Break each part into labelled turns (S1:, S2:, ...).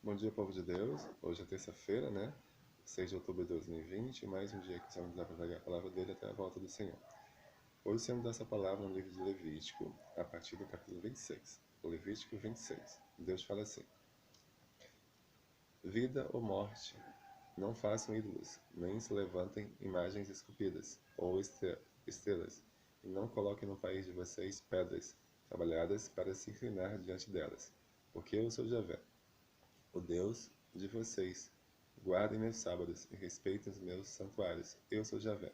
S1: Bom dia, povo de Deus. Hoje é terça-feira, né? 6 de outubro de 2020, mais um dia que o Senhor nos dá para pregar a palavra dele até a volta do Senhor. Hoje o Senhor nos dá essa palavra no livro de Levítico, a partir do capítulo 26. O Levítico 26. Deus fala assim: Vida ou morte, não façam ídolos, nem se levantem imagens esculpidas ou estrelas, e não coloquem no país de vocês pedras trabalhadas para se inclinar diante delas, porque eu sou Javé, o Deus de vocês. Guardem meus sábados e respeitem os meus santuários. Eu sou Javé.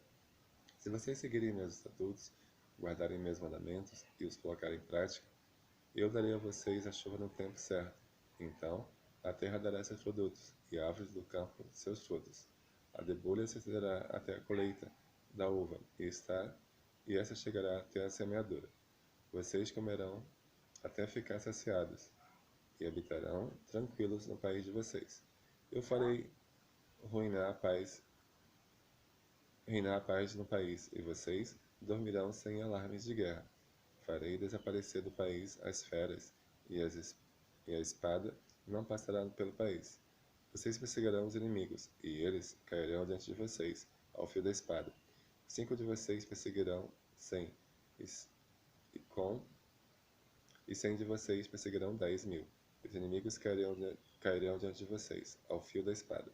S1: Se vocês seguirem meus estatutos, guardarem meus mandamentos e os colocarem em prática, eu darei a vocês a chuva no tempo certo. Então, a terra dará seus produtos, e árvores do campo seus frutos. A debulha se estenderá até a colheita da uva, e essa chegará até a semeadura. Vocês comerão até ficar saciados, e habitarão tranquilos no país de vocês. Eu farei ruinar a paz, reinar a paz no país, e vocês dormirão sem alarmes de guerra. Farei desaparecer do país as feras, e a espada não passará pelo país. Vocês perseguirão os inimigos, e eles cairão diante de vocês, ao fio da espada. 5 de vocês perseguirão 100, e, e com e 100 de vocês perseguirão 10.000. Os inimigos cairão diante de vocês, ao fio da espada.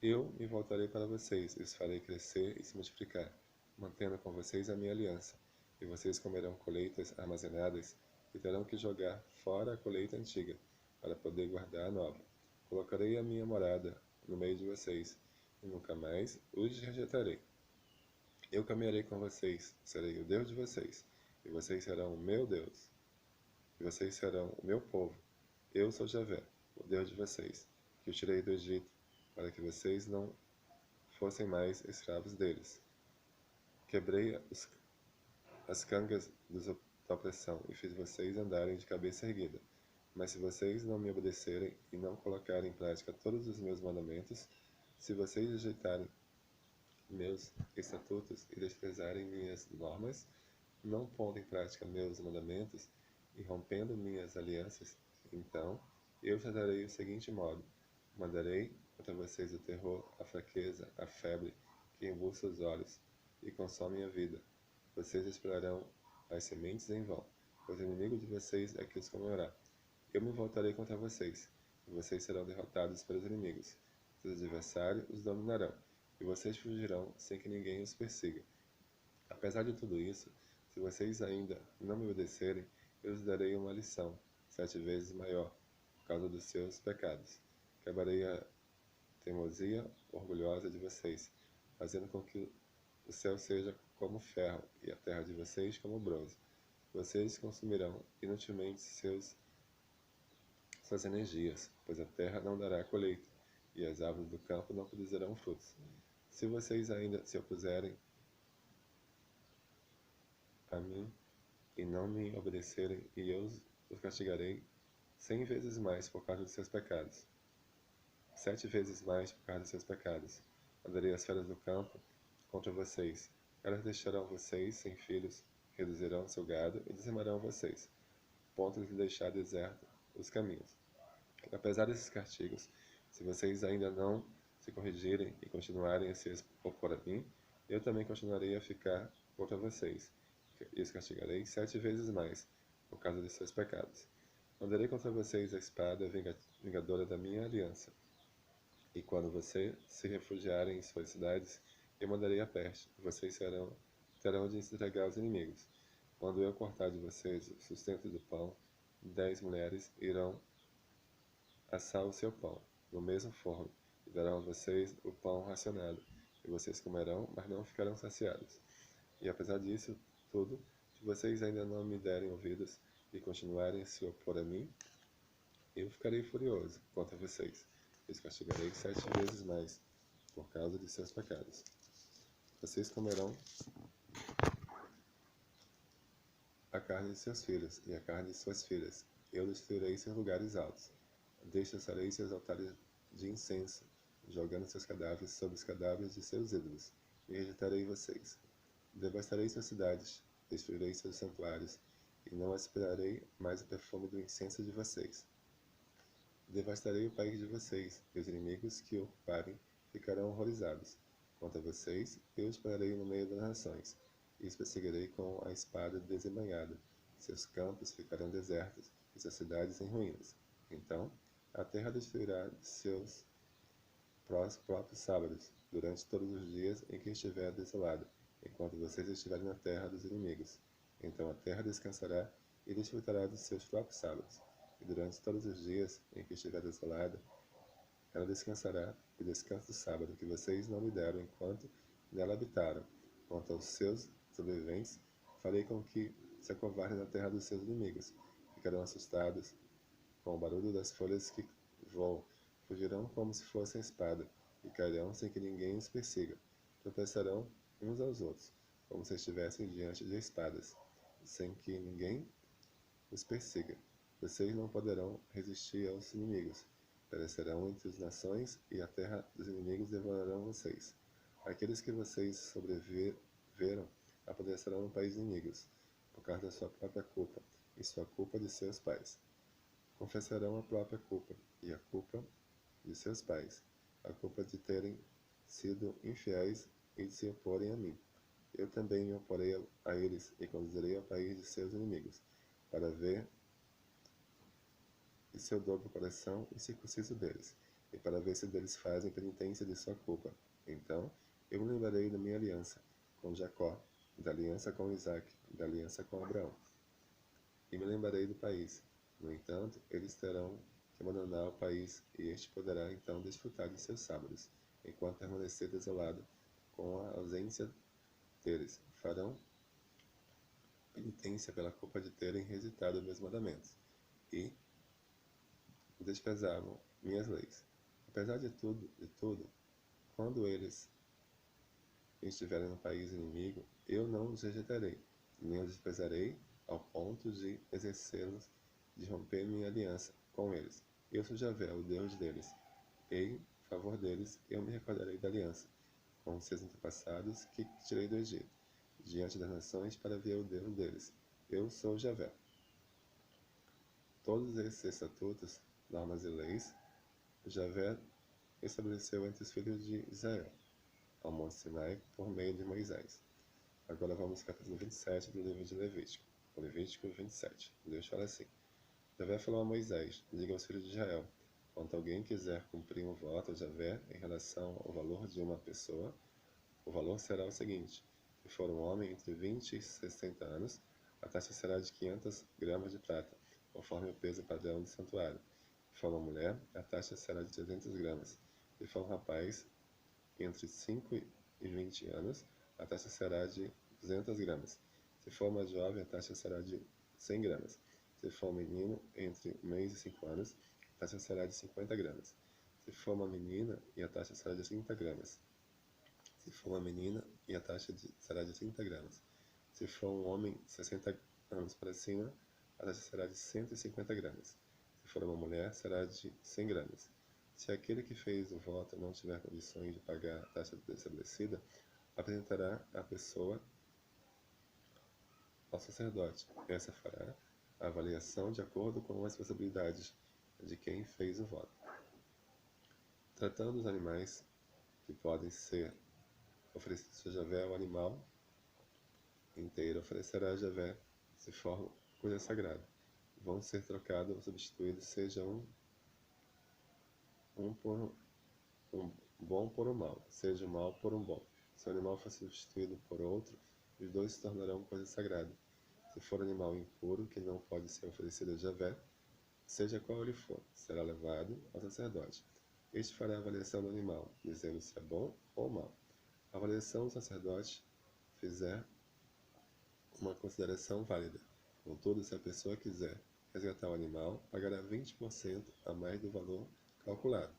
S1: Eu me voltarei para vocês, e os farei crescer e se multiplicar, mantendo com vocês a minha aliança. E vocês comerão colheitas armazenadas, e terão que jogar fora a colheita antiga, para poder guardar a nova. Colocarei a minha morada no meio de vocês, e nunca mais os rejeitarei. Eu caminharei com vocês, serei o Deus de vocês, e vocês serão o meu Deus, e vocês serão o meu povo. Eu sou Javé, o Deus de vocês, que os tirei do Egito, para que vocês não fossem mais escravos deles. Quebrei as cangas da opressão e fiz vocês andarem de cabeça erguida. Mas se vocês não me obedecerem e não colocarem em prática todos os meus mandamentos, se vocês rejeitarem meus estatutos e desprezarem minhas normas, não pondo em prática meus mandamentos e rompendo minhas alianças, então eu tratarei o seguinte modo: mandarei contra vocês o terror, a fraqueza, a febre que embuça os olhos e consome a vida. Vocês esperarão as sementes em vão, pois o inimigo de vocês é que os comerá. Eu me voltarei contra vocês, e vocês serão derrotados pelos inimigos. Seus adversários os dominarão, e vocês fugirão sem que ninguém os persiga. Apesar de tudo isso, se vocês ainda não me obedecerem, eu lhes darei uma lição, 7 vezes maior, por causa dos seus pecados. Quebrarei a teimosia orgulhosa de vocês, fazendo com que o céu seja como ferro e a terra de vocês como bronze. Vocês consumirão inutilmente suas energias, pois a terra não dará colheita, e as árvores do campo não produzirão frutos. Se vocês ainda se opuserem a mim e não me obedecerem, e eu os castigarei 100 vezes mais por causa dos seus pecados, 7 vezes mais por causa dos seus pecados. Mandarei as feras do campo contra vocês. Elas deixarão vocês sem filhos, reduzirão seu gado e dizimarão vocês, ponto de deixar deserto os caminhos. Apesar desses castigos, se vocês ainda não se corrigirem e continuarem a se opor a mim, eu também continuarei a ficar contra vocês, e os castigarei 7 vezes mais, por causa de seus pecados. Mandarei contra vocês a espada vingadora da minha aliança, e quando vocês se refugiarem em suas cidades, eu mandarei a peste, e vocês terão de entregar aos inimigos. Quando eu cortar de vocês o sustento do pão, 10 mulheres irão assar o seu pão no mesmo forno, e darão a vocês o pão racionado, e vocês comerão, mas não ficarão saciados. E apesar disso tudo, se vocês ainda não me derem ouvidos e continuarem a se opor a mim, eu ficarei furioso contra vocês, e os castigarei 7 vezes mais, por causa de seus pecados. Vocês comerão a carne de seus filhos e a carne de suas filhas. Eu destruirei seus lugares altos. Destroçarei seus altares de incenso, jogando seus cadáveres sobre os cadáveres de seus ídolos, e rejeitarei vocês. Devastarei suas cidades, destruirei seus santuários, e não aspirarei mais o perfume do incenso de vocês. Devastarei o país de vocês, e os inimigos que o ocuparem ficarão horrorizados. Quanto a vocês, eu os pararei no meio das nações, e os perseguirei com a espada desembainhada. Seus campos ficarão desertos, e suas cidades em ruínas. Então, a terra destruirá seus próprios sábados, durante todos os dias em que estiver desolada, enquanto vocês estiverem na terra dos inimigos. Então a terra descansará e desfrutará dos seus próprios sábados. E durante todos os dias em que estiver desolada, ela descansará e descansa do sábado que vocês não lhe deram enquanto nela habitaram. Quanto aos seus sobreviventes, farei com que se acovardem na terra dos seus inimigos. Ficarão assustados com o barulho das folhas que voam, fugirão como se fossem espada, e cairão sem que ninguém os persiga. Tropeçarão uns aos outros, como se estivessem diante de espadas, sem que ninguém os persiga. Vocês não poderão resistir aos inimigos. Perecerão entre as nações, e a terra dos inimigos devorarão vocês. Aqueles que vocês sobreviveram apodrecerão no país dos inimigos, por causa da sua própria culpa, e sua culpa de seus pais. Confessarão a própria culpa, e a culpa de seus pais, a culpa de terem sido infiéis e de se oporem a mim. Eu também me oporei a eles e conduzirei ao país de seus inimigos, para ver se eu dobro o coração e circunciso deles, e para ver se deles fazem penitência de sua culpa. Então eu me lembrarei da minha aliança com Jacó, da aliança com Isaque, da aliança com Abraão, e me lembrarei do país. No entanto, eles terão que abandonar o país, e este poderá então desfrutar de seus sábados, enquanto permanecer desolado com a ausência deles. Farão penitência pela culpa de terem rejeitado meus mandamentos, e desprezavam minhas leis. Apesar de tudo, quando eles estiverem no país inimigo, eu não os rejeitarei, nem os desprezarei ao ponto de exercê-los, de romper minha aliança com eles. Eu sou Javé, o Deus deles. Em favor deles, eu me recordarei da aliança com seus antepassados que tirei do Egito, diante das nações para ver o Deus deles. Eu sou Javé. Todos esses estatutos, normas e leis, Javé estabeleceu entre os filhos de Israel, ao Monte Sinai, por meio de Moisés. Agora vamos ao capítulo 27 do livro de Levítico. Levítico 27. Deus fala assim: Javé falou a Moisés: diga aos filhos de Israel, quando alguém quiser cumprir um voto a Javé em relação ao valor de uma pessoa, o valor será o seguinte: se for um homem entre 20 e 60 anos, a taxa será de 500 gramas de prata, conforme o peso padrão do santuário. Se for uma mulher, a taxa será de 300 gramas. Se for um rapaz entre 5 e 20 anos, a taxa será de 200 gramas. Se for uma jovem, a taxa será de 100 gramas. Se for um menino entre 1 mês e 5 anos, a taxa será de 50 gramas. Se for uma menina, a taxa será de 30 gramas. Se for uma menina, a taxa será de 30 gramas. Se for um homem de 60 anos para cima, a taxa será de 150 gramas. Se for uma mulher, será de 100 gramas. Se aquele que fez o voto não tiver condições de pagar a taxa estabelecida, apresentará a pessoa ao sacerdote. Essa fará a avaliação de acordo com as possibilidades de quem fez o voto. Tratando dos animais que podem ser oferecidos a Javé, o animal inteiro oferecerá a Javé, se for coisa sagrada. Vão ser trocados ou substituídos, seja um bom por um mau, seja um mau por um bom. Se o animal for substituído por outro, os dois se tornarão coisa sagrada. Se for animal impuro, que não pode ser oferecido a Javé, seja qual ele for, será levado ao sacerdote. Este fará a avaliação do animal, dizendo se é bom ou mau. A avaliação do sacerdote fizer uma consideração válida. Contudo, se a pessoa quiser resgatar o animal, pagará 20% a mais do valor calculado.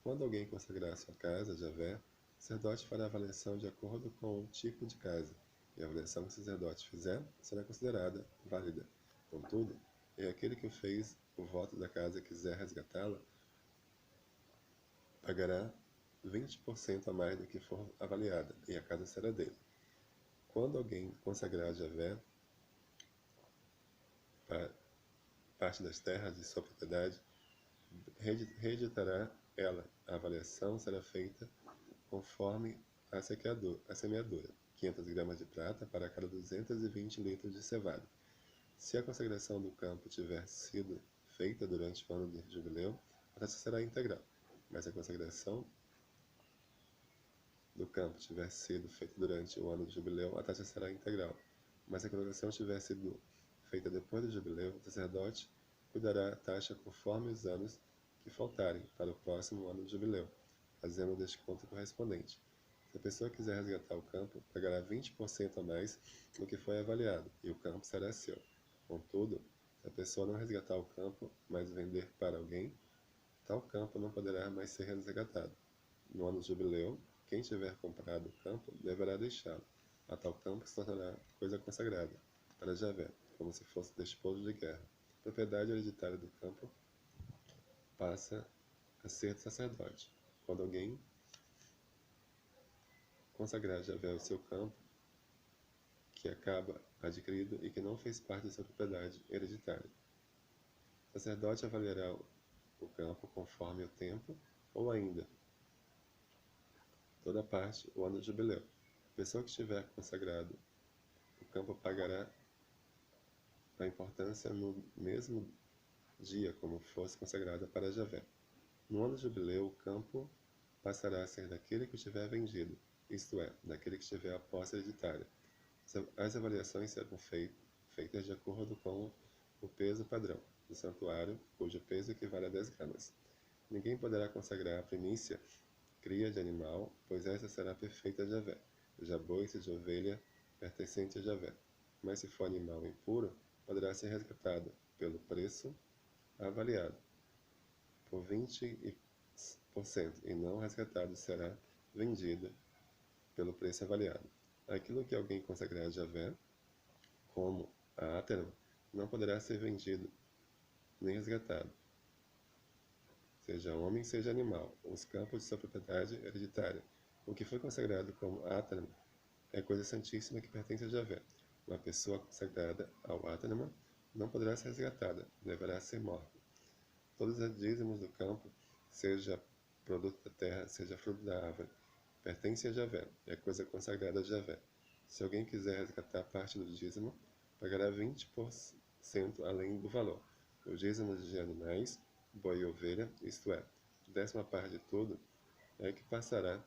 S1: Quando alguém consagrar sua casa a Javé, o sacerdote fará a avaliação de acordo com o tipo de casa, e a avaliação que o sacerdote fizer será considerada válida. Contudo, aquele que fez o voto da casa e quiser resgatá-la, pagará 20% a mais do que for avaliada, e a casa será dele. Quando alguém consagrar a Javé parte das terras de sua propriedade, reeditará ela. A avaliação será feita conforme a semeadura, 500 gramas de prata para cada 220 litros de cevada. Se a consagração do campo tiver sido feita durante o ano de jubileu, a taxa será integral, mas se a consagração do campo tiver sido feita durante o ano de jubileu, a taxa será integral, mas se a consagração tiver sido feita depois do jubileu, o sacerdote cuidará a taxa conforme os anos que faltarem para o próximo ano de jubileu, fazendo o desconto correspondente. Se a pessoa quiser resgatar o campo, pagará 20% a mais do que foi avaliado, e o campo será seu. Contudo, se a pessoa não resgatar o campo, mas vender para alguém, tal campo não poderá mais ser resgatado. No ano de jubileu, quem tiver comprado o campo deverá deixá-lo. A tal campo se tornará coisa consagrada para Javé, como se fosse despojo de guerra. A propriedade hereditária do campo passa a ser do sacerdote. Quando alguém consagrar a Javé o seu campo, que acaba adquirido e que não fez parte de sua propriedade hereditária, o sacerdote avaliará o campo conforme o tempo, ou ainda toda parte, o ano de jubileu. A pessoa que estiver consagrado o campo pagará a importância no mesmo dia como fosse consagrada para Javé. No ano de jubileu, o campo passará a ser daquele que tiver vendido, isto é, daquele que tiver a posse hereditária. As avaliações serão feitas de acordo com o peso padrão do santuário, cujo peso equivale a 10 gramas. Ninguém poderá consagrar a primícia, cria de animal, pois essa será perfeita a Javé, seja boi, seja ovelha, pertencente a Javé. Mas se for animal impuro, poderá ser resgatado pelo preço avaliado, por 20%, e não resgatado será vendido pelo preço avaliado. Aquilo que alguém consagrar a Javé, como a átera, não poderá ser vendido nem resgatado, seja homem, seja animal, os campos de sua propriedade hereditária. O que foi consagrado como átera é coisa santíssima que pertence a Javé. Uma pessoa consagrada ao átera não poderá ser resgatada, deverá ser morta. Todos os dízimos do campo, seja produto da terra, seja fruto da árvore, pertence a Javé, é coisa consagrada a Javé. Se alguém quiser resgatar parte do dízimo, pagará 20% além do valor. Os dízimos de animais, boi e ovelha, isto é, 10ª parte de tudo, é que passará,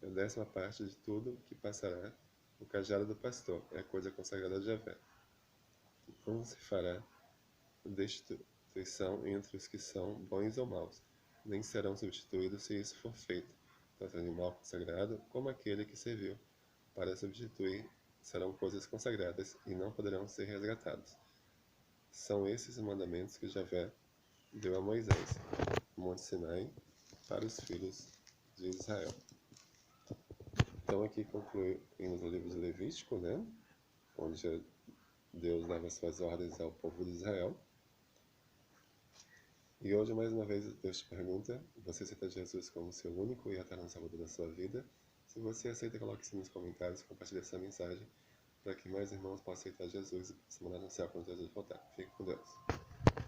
S1: a 10ª parte de tudo que passará o cajado do pastor, é coisa consagrada a Javé. Não se fará destituição entre os que são bons ou maus, nem serão substituídos se isso for feito. Tanto o animal consagrado como aquele que serviu para substituir serão coisas consagradas e não poderão ser resgatados. São esses os mandamentos que Javé deu a Moisés, no Monte Sinai, para os filhos de Israel. Então aqui concluímos o livro de Levítico, né? Onde Deus dava suas ordens ao povo de Israel. E hoje, mais uma vez, Deus te pergunta: você aceita Jesus como seu único e eterno Salvador da sua vida? Se você aceita, coloque isso nos comentários, compartilhe essa mensagem para que mais irmãos possam aceitar Jesus e se mandar no céu quando Jesus voltar. Fique com Deus.